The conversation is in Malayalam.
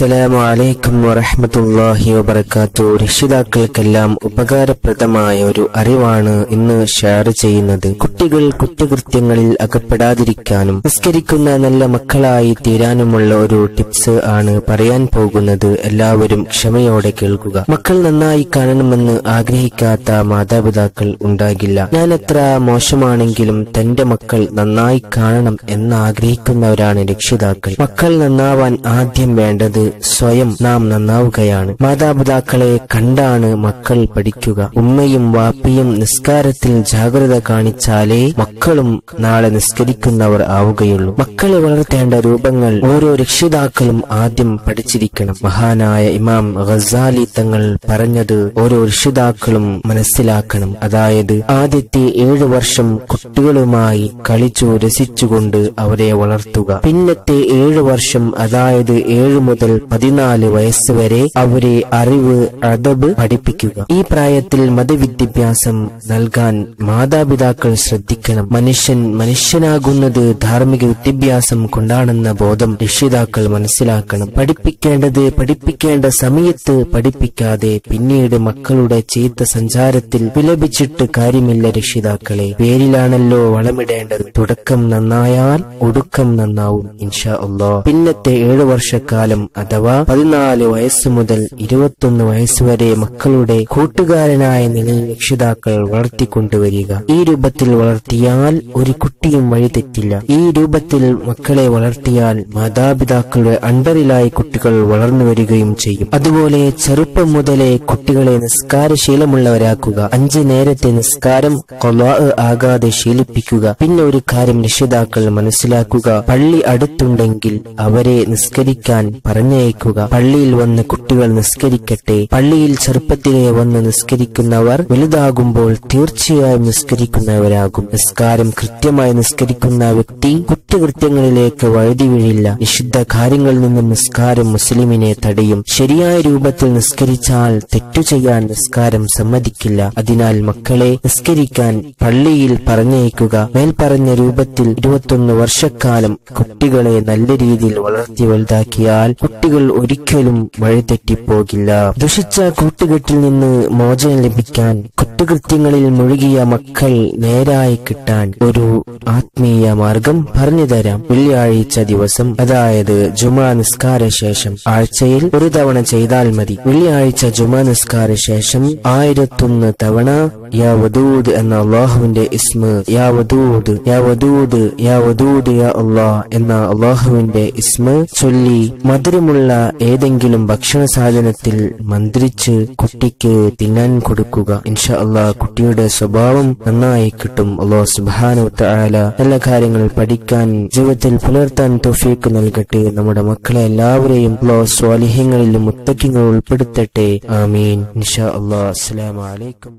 അസ്സലാമു അലൈക്കും വറഹ്മത്തുള്ളാഹി വബറകാതുഹു. രക്ഷിതാക്കൾക്കെല്ലാം ഉപകാരപ്രദമായ ഒരു അറിവാണ് ഇന്ന് ഷെയർ ചെയ്യുന്നത്. കുട്ടികൾ കുറ്റകൃത്യങ്ങളിൽ അകപ്പെടാതിരിക്കാനും നിസ്കരിക്കുന്ന നല്ല മക്കളായി തീരാനുമുള്ള ഒരു ടിപ്സ് ആണ് പറയാൻ പോകുന്നത്. എല്ലാവരും ക്ഷമയോടെ കേൾക്കുക. മക്കൾ നന്നായി കാണണമെന്ന് ആഗ്രഹിക്കാത്ത മാതാപിതാക്കൾ ഉണ്ടാകില്ല. ഞാൻ എത്ര മോശമാണെങ്കിലും തന്റെ മക്കൾ നന്നായി കാണണം എന്ന് ആഗ്രഹിക്കുന്നവരാണ് രക്ഷിതാക്കൾ. മക്കൾ നന്നാവാൻ ആദ്യം വേണ്ടത് സ്വയം നാം നന്നാവുകയാണ്. മാതാപിതാക്കളെ കണ്ടാണ് മക്കൾ പഠിക്കുക. ഉമ്മയും വാപ്പിയും നിസ്കാരത്തിൽ ജാഗ്രത കാണിച്ചാലേ മക്കളും നാളെ നിസ്കരിക്കുന്നവർ ആവുകയുള്ളൂ. മക്കളെ വളർത്തേണ്ട രൂപങ്ങൾ ഓരോ രക്ഷിതാക്കളും ആദ്യം പഠിച്ചിരിക്കണം. മഹാനായ ഇമാം ഗസാലി തങ്ങൾ പറഞ്ഞത് ഓരോ രക്ഷിതാക്കളും മനസ്സിലാക്കണം. അതായത് ആദ്യത്തെ 7 വർഷം കുട്ടികളുമായി കളിച്ചു രസിച്ചുകൊണ്ട് അവരെ വളർത്തുക. പിന്നത്തെ 7 വർഷം അതായത് 7 മുതൽ 14 വയസ്സ് വരെ അവരെ അറിവ് അദബ് പഠിപ്പിക്കുക. ഈ പ്രായത്തിൽ മതവിദ്യാഭ്യാസം നൽകാൻ മാതാപിതാക്കൾ ശ്രദ്ധിക്കണം. മനുഷ്യനാകുന്നത് ധാർമ്മിക വിദ്യാഭ്യാസം കൊണ്ടാണെന്ന ബോധം രക്ഷിതാക്കൾ മനസ്സിലാക്കണം. പഠിപ്പിക്കേണ്ട സമയത്ത് പഠിപ്പിക്കാതെ പിന്നീട് മക്കളുടെ ചീത്ത സഞ്ചാരത്തിൽ വിലപിച്ചിട്ട് കാര്യമില്ല. രക്ഷിതാക്കളെ പേരിലാണല്ലോ വളമിടേണ്ടത്. തുടക്കം നന്നായാൽ ഒടുക്കം നന്നാവും ഇൻഷാ അല്ലാഹ്. പിന്നത്തെ 7 വർഷക്കാലം അഥവാ 14 വയസ്സ് മുതൽ 21 വയസ്സ് വരെ മക്കളുടെ കൂട്ടുകാരനായ നിലയിൽ രക്ഷിതാക്കൾ വളർത്തിക്കൊണ്ടുവരിക. ഈ രൂപത്തിൽ വളർത്തിയാൽ ഒരു കുട്ടിയും വഴിതെറ്റില്ല. ഈ രൂപത്തിൽ മക്കളെ വളർത്തിയാൽ മാതാപിതാക്കളുടെ അണ്ടറിലായി കുട്ടികൾ വളർന്നു വരികയും ചെയ്യും. അതുപോലെ ചെറുപ്പം മുതലേ കുട്ടികളെ നിസ്കാരശീലമുള്ളവരാക്കുക. 5 നേരത്തെ നിസ്കാരം ഖളാ ആകാതെ ശീലിപ്പിക്കുക. പിന്നെ ഒരു കാര്യം രക്ഷിതാക്കൾ മനസ്സിലാക്കുക. പള്ളി അടുത്തുണ്ടെങ്കിൽ അവരെ നിസ്കരിക്കാൻ പറഞ്ഞയക്കുക. പള്ളിയിൽ വന്ന് കുട്ടികൾ നിസ്കരിക്കട്ടെ. പള്ളിയിൽ ചെറുപ്പത്തിലെ വന്ന് നിസ്കരിക്കുന്നവർ വലുതാകുമ്പോൾ തീർച്ചയായും നിസ്കരിക്കുന്നവരാകും. നിസ്കാരം കൃത്യമായി നിസ്കരിക്കുന്ന വ്യക്തി കുറ്റകൃത്യങ്ങളിലേക്ക് വഴുതി വീഴില്ല. നിഷിദ്ധ കാര്യങ്ങളിൽ നിന്നും നിസ്കാരം മുസ്ലിമിനെ തടയും. ശരിയായ രൂപത്തിൽ നിസ്കരിച്ചാൽ തെറ്റു ചെയ്യാൻ നിസ്കാരം സമ്മതിക്കില്ല. അതിനാൽ മക്കളെ നിസ്കരിക്കാൻ പള്ളിയിൽ പറഞ്ഞയക്കുക. മേൽപ്പറഞ്ഞ രൂപത്തിൽ 21 വർഷക്കാലം കുട്ടികളെ നല്ല രീതിയിൽ വളർത്തി വലുതാക്കിയാൽ കുട്ടികൾ ഒരിക്കലും വഴിതെറ്റിപ്പോകില്ല. ദുഷിച്ച കൂട്ടുകെട്ടിൽ നിന്ന് മോചനം ലഭിക്കാൻ, കുറ്റകൃത്യങ്ങളിൽ മുഴുകിയ മക്കൾ നേരായി കിട്ടാൻ ഒരു ആത്മീയ മാർഗം പറഞ്ഞു തരാം. വെള്ളിയാഴ്ച ദിവസം അതായത് ജുമാ നിസ്കാര ശേഷം ആഴ്ചയിൽ ഒരു തവണ ചെയ്താൽ മതി. വെള്ളിയാഴ്ച ജുമാ നിസ്കാര ശേഷം 1001 തവണ യാ വദൂദ് എന്ന അള്ളാഹുവിന്റെ ഇസ്മ, യാ വദൂദ് യാ വദൂദ് യാ വദൂദ് യാ അള്ളാഹ് എന്ന അള്ളാഹുവിന്റെ ഇസ്മ ചൊല്ലി മധുരമുള്ള ഏതെങ്കിലും ഭക്ഷണ സാധനത്തിൽ മന്ത്രിച്ച് കുട്ടിക്ക് തിന്നാൻ കൊടുക്കുക. ഇൻഷാ അല്ലാഹ് കുട്ടിയുടെ സ്വഭാവം നന്നായി കിട്ടും. അല്ലാഹു സുബ്ഹാനഹു വ തആല നല്ല കാര്യങ്ങൾ പഠിക്കാൻ ജീവിതത്തിൽ പുലർത്താൻ തൗഫീഖ് നൽകട്ടെ. നമ്മുടെ മക്കളെ എല്ലാവരെയും അല്ലാഹു സ്വാലിഹീങ്ങളിൽ മുത്തഖീങ്ങളിൽ ഉൾപ്പെടുത്തട്ടെ. ആമീൻ ഇൻഷാ അല്ലാഹ്. അസ്സലാമു അലൈക്കും.